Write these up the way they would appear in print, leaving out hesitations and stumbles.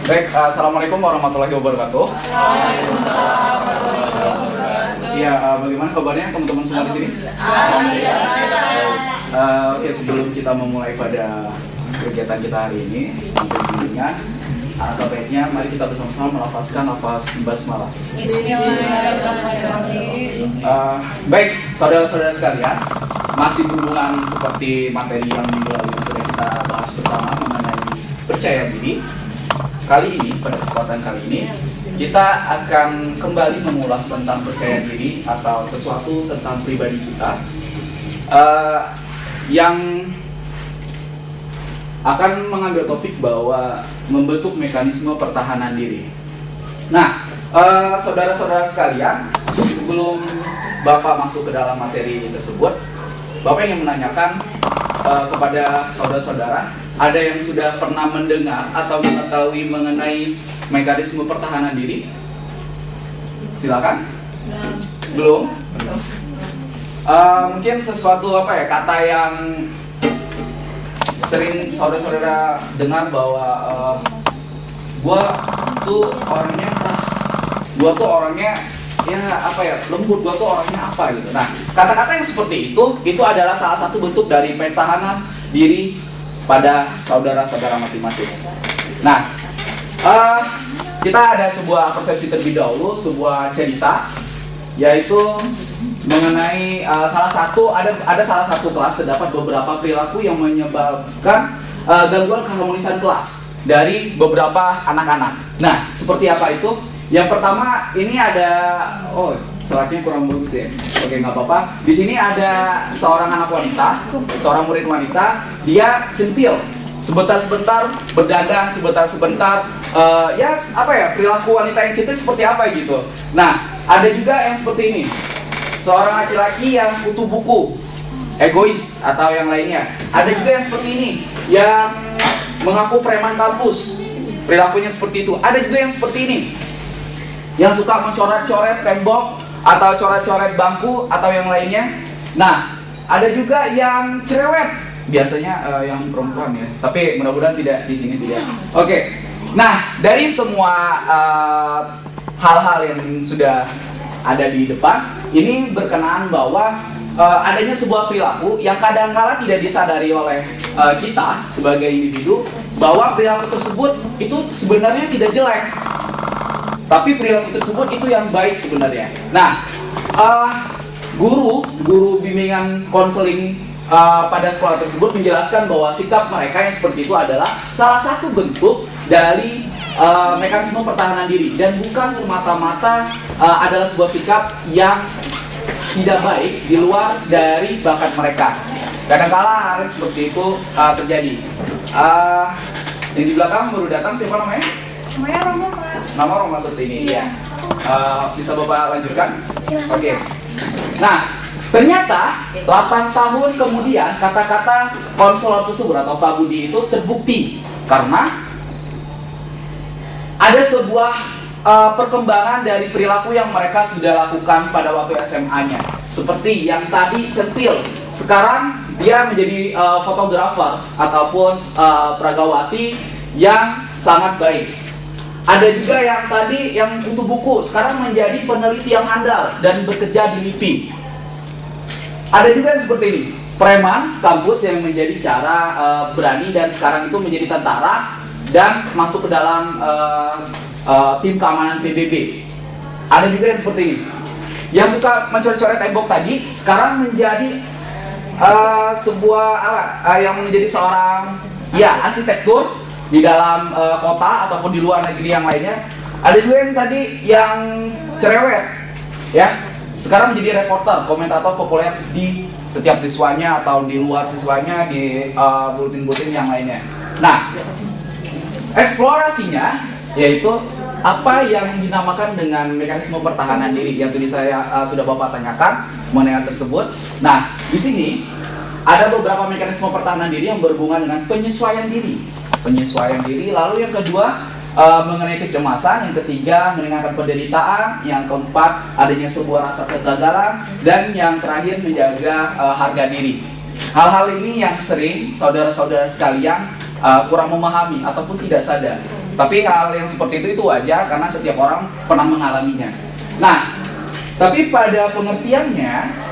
Baik, assalamualaikum warahmatullahi wabarakatuh. Waalaikumsalam warahmatullahi wabarakatuh. Ya, bagaimana kabarnya teman-teman semua di sini? Oke, sebelum kita memulai pada kegiatan kita hari ini, tentunya atau baiknya mari kita bersama-sama melafazkan lafaz basmalah. Bismillahirrahmanirrahim. Baik, saudara-saudara sekalian, masih berhubungan seperti materi yang minggu lalu sudah kita bahas bersama mengenai percaya diri. Kali ini, pada kesempatan kali ini, kita akan kembali mengulas tentang percaya diri atau sesuatu tentang pribadi kita yang akan mengambil topik bahwa membentuk mekanisme pertahanan diri. Nah, saudara-saudara sekalian, sebelum Bapak masuk ke dalam materi tersebut, Bapak ingin menanyakan kepada saudara-saudara, ada yang sudah pernah mendengar atau mengetahui mengenai mekanisme pertahanan diri? Silakan. Belum? Mungkin sesuatu kata yang sering saudara-saudara dengar bahwa gua tuh orangnya keras, gua tuh orangnya lembut, gua tuh orangnya apa gitu. Nah, kata-kata yang seperti itu adalah salah satu bentuk dari pertahanan diri pada saudara-saudara masing-masing. Nah, kita ada sebuah persepsi terlebih dahulu, sebuah cerita, yaitu mengenai salah satu kelas terdapat beberapa perilaku yang menyebabkan gangguan keharmonisan kelas dari beberapa anak-anak. Nah, seperti apa itu? Yang pertama, ini ada slide-nya kurang bagus ya. Oke, nggak apa-apa. Di sini ada seorang anak wanita, seorang murid wanita, dia centil. Sebentar-sebentar berdandan, sebentar-sebentar perilaku wanita yang centil seperti apa gitu. Nah, ada juga yang seperti ini. Seorang laki-laki yang kutu buku, egois atau yang lainnya. Ada juga yang seperti ini, yang mengaku preman kampus, perilakunya seperti itu. Ada juga yang seperti ini, yang suka mencoret-coret tembok atau coret-coret bangku atau yang lainnya. Nah, ada juga yang cerewet, biasanya yang perempuan ya. Tapi mudah-mudahan tidak di sini tidak. Oke. Nah, dari semua hal-hal yang sudah ada di depan, ini berkenaan bahwa adanya sebuah perilaku yang kadang-kala tidak disadari oleh kita sebagai individu, bahwa perilaku tersebut itu sebenarnya tidak jelek, tapi perilaku tersebut itu yang baik sebenarnya. Nah, guru bimbingan konseling pada sekolah tersebut menjelaskan bahwa sikap mereka yang seperti itu adalah salah satu bentuk dari mekanisme pertahanan diri, dan bukan semata-mata adalah sebuah sikap yang tidak baik di luar dari bakat mereka. Kadang-kala hal seperti itu terjadi. Yang di belakang baru datang, siapa namanya? Namanya Romo, Pak. Nama Romo seperti ini, ya. Bisa Bapak lanjutkan? Oke. Nah, ternyata 8 tahun kemudian kata-kata konselor tersebut atau Pak Budi itu terbukti karena ada sebuah perkembangan dari perilaku yang mereka sudah lakukan pada waktu SMA-nya. Seperti yang tadi centil, sekarang dia menjadi fotografer ataupun pragawati yang sangat baik. Ada juga yang tadi yang kutu buku, sekarang menjadi peneliti yang andal dan bekerja di LIPI. Ada juga yang seperti ini, preman kampus yang menjadi cara berani dan sekarang itu menjadi tentara dan masuk ke dalam tim keamanan PBB. Ada juga yang seperti ini, yang suka mencoret-coret tembok tadi sekarang menjadi yang menjadi seorang arsitektur di dalam kota ataupun di luar negeri yang lainnya. Ada juga yang tadi yang cerewet, ya, sekarang menjadi reporter, komentator populer di setiap siswanya atau di luar siswanya di bulletin-bulletin yang lainnya. Nah, eksplorasinya yaitu apa yang dinamakan dengan mekanisme pertahanan diri yang tadi saya sudah Bapak tanyakan mengenai hal tersebut. Nah, di sini ada beberapa mekanisme pertahanan diri yang berhubungan dengan penyesuaian diri. Penyesuaian diri, lalu yang kedua mengenai kecemasan, yang ketiga meningkatkan penderitaan, yang keempat adanya sebuah rasa kegagalan, dan yang terakhir menjaga harga diri. Hal-hal ini yang sering saudara-saudara sekalian kurang memahami ataupun tidak sadar. Tapi hal yang seperti itu wajar karena setiap orang pernah mengalaminya. Nah, tapi pada pengertiannya,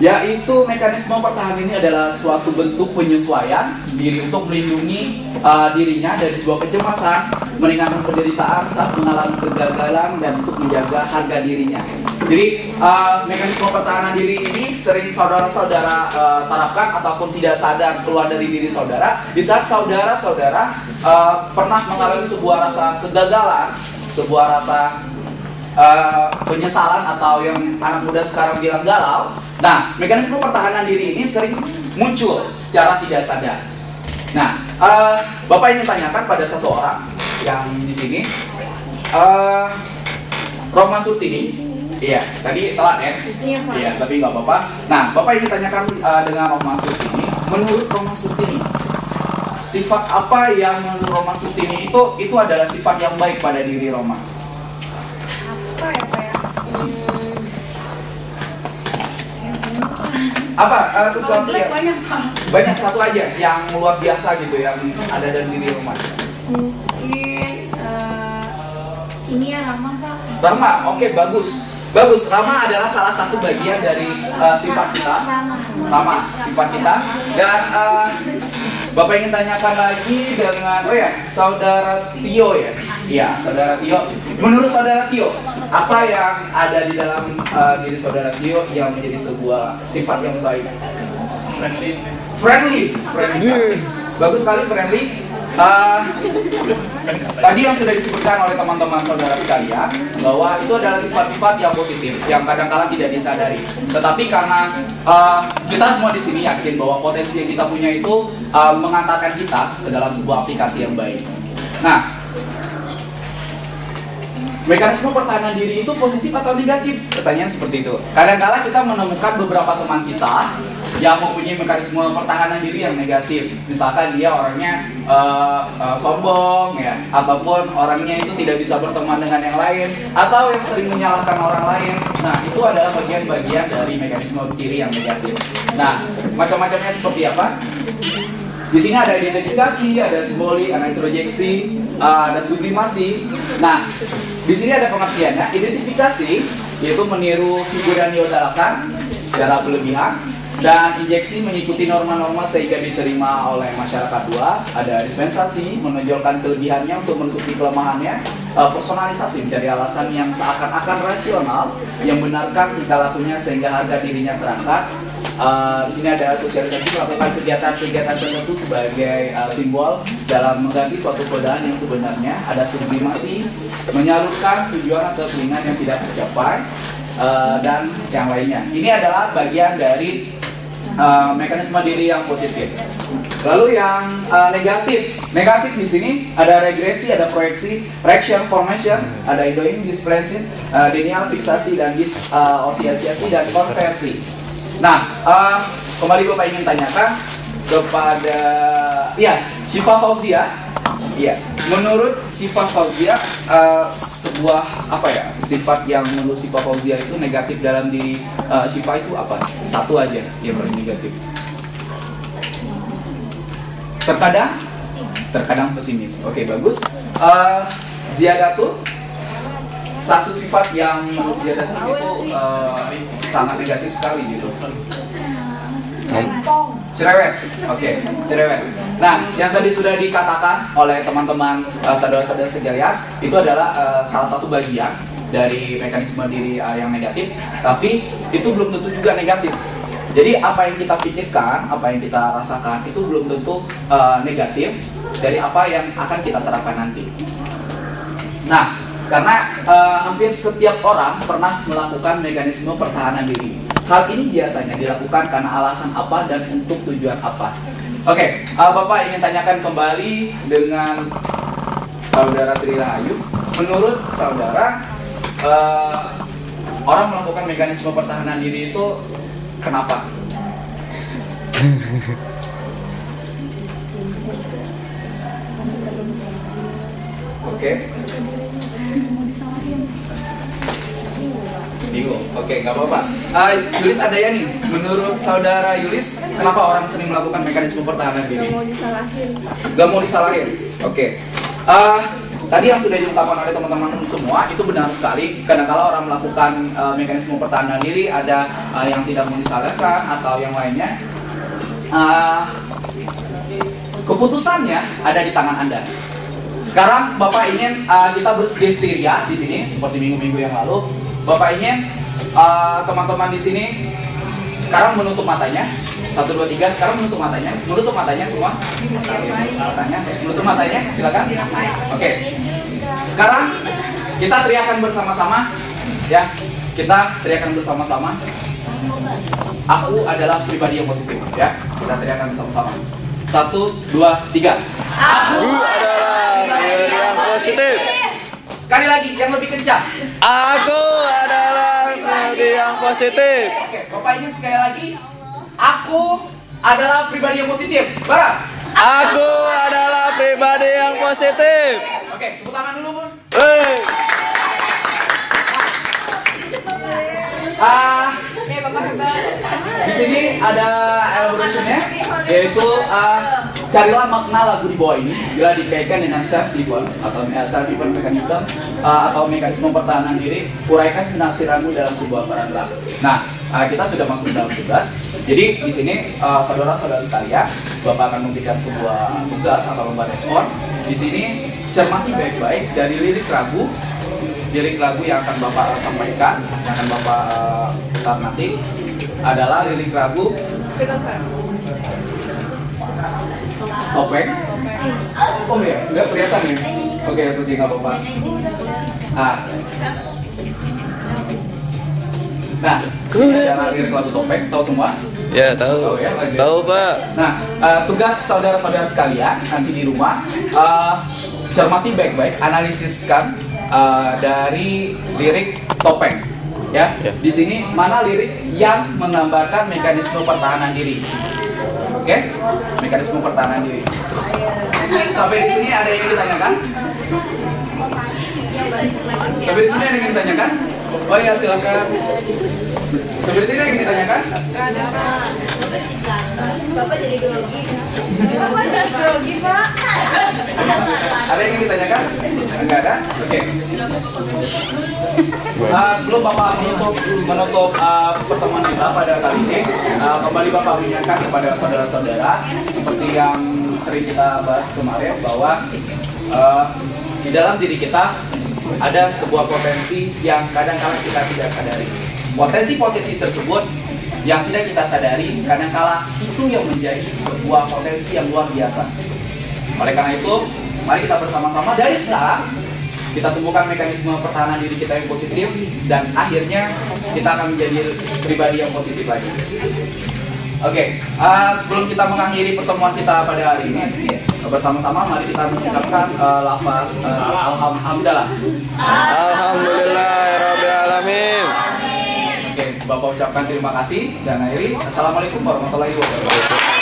yaitu mekanisme pertahanan ini adalah suatu bentuk penyesuaian diri untuk melindungi dirinya dari sebuah kecemasan, meringankan penderitaan saat mengalami kegagalan, dan untuk menjaga harga dirinya. Jadi mekanisme pertahanan diri ini sering saudara-saudara terapkan ataupun tidak sadar keluar dari diri saudara di saat saudara-saudara pernah mengalami sebuah rasa kegagalan, sebuah rasa penyesalan, atau yang anak muda sekarang bilang galau. Nah, mekanisme pertahanan diri ini sering muncul secara tidak sadar. Nah, Bapak ingin tanyakan pada satu orang yang di sini, Roma Surtini. Iya, tadi telat ya? Iya, Pak. Iya, tapi nggak apa-apa. Nah, Bapak ingin tanyakan dengan Roma Surtini. Menurut Roma Surtini, sifat apa yang menurut Roma Surtini itu adalah sifat yang baik pada diri Roma? Apa ya, Pak ya? Apa sesuatu Jelek yang banyak, Pak. banyak, satu aja yang luar biasa gitu yang ada dalam diri Roma? Mungkin ini ya Rama, Pak. Rama, oke, bagus. Bagus, Rama adalah salah satu bagian dari sifat kita. Sama, sifat kita. Dan Bapak ingin tanyakan lagi dengan, Saudara Tio ya? Iya, Saudara Tio. Menurut Saudara Tio, apa yang ada di dalam diri Saudara Tio yang menjadi sebuah sifat yang baik? Friendly. Bagus sekali, friendly. Tadi yang sudah disebutkan oleh teman-teman saudara sekalian bahwa itu adalah sifat-sifat yang positif yang kadang-kala tidak disadari. Tetapi karena kita semua di sini yakin bahwa potensi yang kita punya itu mengantarkan kita ke dalam sebuah aplikasi yang baik. Nah, mekanisme pertahanan diri itu positif atau negatif? Pertanyaan seperti itu. Kadang-kala kita menemukan beberapa teman kita yang mempunyai mekanisme pertahanan diri yang negatif. Misalkan dia orangnya sombong ya, ataupun orangnya itu tidak bisa berteman dengan yang lain, atau yang sering menyalahkan orang lain. Nah, itu adalah bagian-bagian dari mekanisme diri yang negatif. Nah, macam-macamnya seperti apa? Di sini ada identifikasi, ada simbolik, ada introjeksi, ada sublimasi. Nah, di sini ada pengertiannya. Identifikasi yaitu meniru figur yang diodalakan secara berlebihan, dan injeksi mengikuti norma-norma sehingga diterima oleh masyarakat luas. Ada dispensasi, menonjolkan kelebihannya untuk menutupi kelemahannya. Personalisasi, mencari alasan yang seakan-akan rasional yang benarkan tingkah lakunya sehingga harga dirinya terangkat. Di sini ada sosialisasi, melakukan kegiatan-kegiatan tertentu sebagai simbol dalam mengganti suatu keadaan yang sebenarnya. Ada sublimasi, menyalurkan tujuan atau keinginan yang tidak tercapai, dan yang lainnya. Ini adalah bagian dari mekanisme diri yang positif. Lalu yang negatif di sini ada regresi, ada proyeksi, reaction, formation, ada endoing, displacement, denial, fiksasi, dan disosiasi dan konversi. Nah, kembali Bapak ingin tanyakan kepada Syifa Fauzia. Iya, menurut Syifa Fauzia, sebuah sifat yang menurut Syifa Fauzia itu negatif dalam diri Syifa itu apa? Satu aja yang paling negatif. Terkadang pesimis. Oke, bagus. Ziyadatul, satu sifat yang menurut Ziyadatul itu sangat negatif sekali gitu. Cerewet, oke, cerewet. Nah, yang tadi sudah dikatakan oleh teman-teman saudara-saudara sekalian, itu adalah salah satu bagian dari mekanisme diri yang negatif, tapi itu belum tentu juga negatif. Jadi apa yang kita pikirkan, apa yang kita rasakan, itu belum tentu negatif dari apa yang akan kita terapkan nanti. Nah, karena hampir setiap orang pernah melakukan mekanisme pertahanan diri. Hal ini biasanya dilakukan karena alasan apa dan untuk tujuan apa. Oke, Bapak ingin tanyakan kembali dengan Saudara Tri Rahayu. Menurut Saudara, orang melakukan mekanisme pertahanan diri itu kenapa? Oke. Bingung. Oke, nggak apa-apa. Yulis ada ya nih. Menurut saudara Yulis, kenapa orang sering melakukan mekanisme pertahanan diri? Gak mau disalahin. Gak mau disalahin. Oke. Tadi yang sudah diungkapkan oleh teman-teman semua itu benar sekali. Kadang-kala orang melakukan mekanisme pertahanan diri, ada yang tidak mau disalahkan atau yang lainnya. Keputusannya ada di tangan Anda. Sekarang Bapak ingin kita bergesteria di sini seperti minggu-minggu yang lalu. Bapak ingin teman-teman di sini sekarang menutup matanya. 1, 2, 3, sekarang menutup matanya. Menutup matanya semua. Menutup matanya, silakan. Oke. Sekarang kita teriakan bersama-sama, ya. Kita teriakan bersama-sama. Aku adalah pribadi yang positif, ya. Kita teriakan bersama-sama. 1, 2, 3. Aku adalah pribadi yang positif. Sekali lagi, yang lebih kencang. Aku adalah pribadi yang positif. Oke, Bapak ingin sekali lagi. Aku adalah pribadi yang positif. Barang. Aku adalah pribadi yang positif. Oke, tepuk tangan dulu, Bun. Hei. Di sini ada elaborationnya, yaitu carilah makna lagu di bawah ini bila dikaitkan dengan self defense atau self defense mechanism atau mekanisme pertahanan diri. Uraikan penafsiranmu dalam sebuah paragraf. Nah, kita sudah masuk dalam tugas. Jadi di sini saudara-saudara sekalian, Bapak akan memberikan sebuah tugas atau lomba respon. Di sini cermati baik-baik dari lirik lagu yang akan Bapak sampaikan, yang akan Bapak putar nanti adalah lirik lagu Topeng. Oh ya, nggak kelihatan ya? Oke, suci nggak apa-apa. Nah, ini adalah lirik lagu Topeng, tahu semua? Ya, tahu. Ya, lanjut. Tahu, Pak. Nah, tugas saudara-saudara sekalian nanti di rumah, cermati baik-baik, analisiskan dari lirik Topeng. Ya, di sini mana lirik yang menggambarkan mekanisme pertahanan diri? Oke, mekanisme pertahanan diri. Sampai di sini ada yang ingin ditanyakan? Sampai di sini ada yang ingin ditanyakan? Oh ya, silakan. Sampai di sini ada yang ingin ditanyakan? Bapak jadi grogi. Bapak jadi grogi, Pak. Ada yang ingin ditanyakan? Enggak ada? Oke. Sebelum Bapak menutup pertemuan kita pada kali ini, kembali Bapak mengingatkan kepada saudara-saudara seperti yang sering kita bahas kemarin bahwa di dalam diri kita ada sebuah potensi yang kadang-kala kita tidak sadari. Potensi-potensi tersebut yang tidak kita sadari kadang-kala itu yang menjadi sebuah potensi yang luar biasa. Oleh karena itu, mari kita bersama-sama dari sekarang kita tumbuhkan mekanisme pertahanan diri kita yang positif dan akhirnya kita akan menjadi pribadi yang positif lagi. Oke, sebelum kita mengakhiri pertemuan kita pada hari ini bersama-sama, mari kita mengucapkan lafaz alhamdulillah. Alhamdulillahirabbil alamin. Oke, Bapak ucapkan terima kasih dan akhiri. Assalamualaikum warahmatullahi wabarakatuh.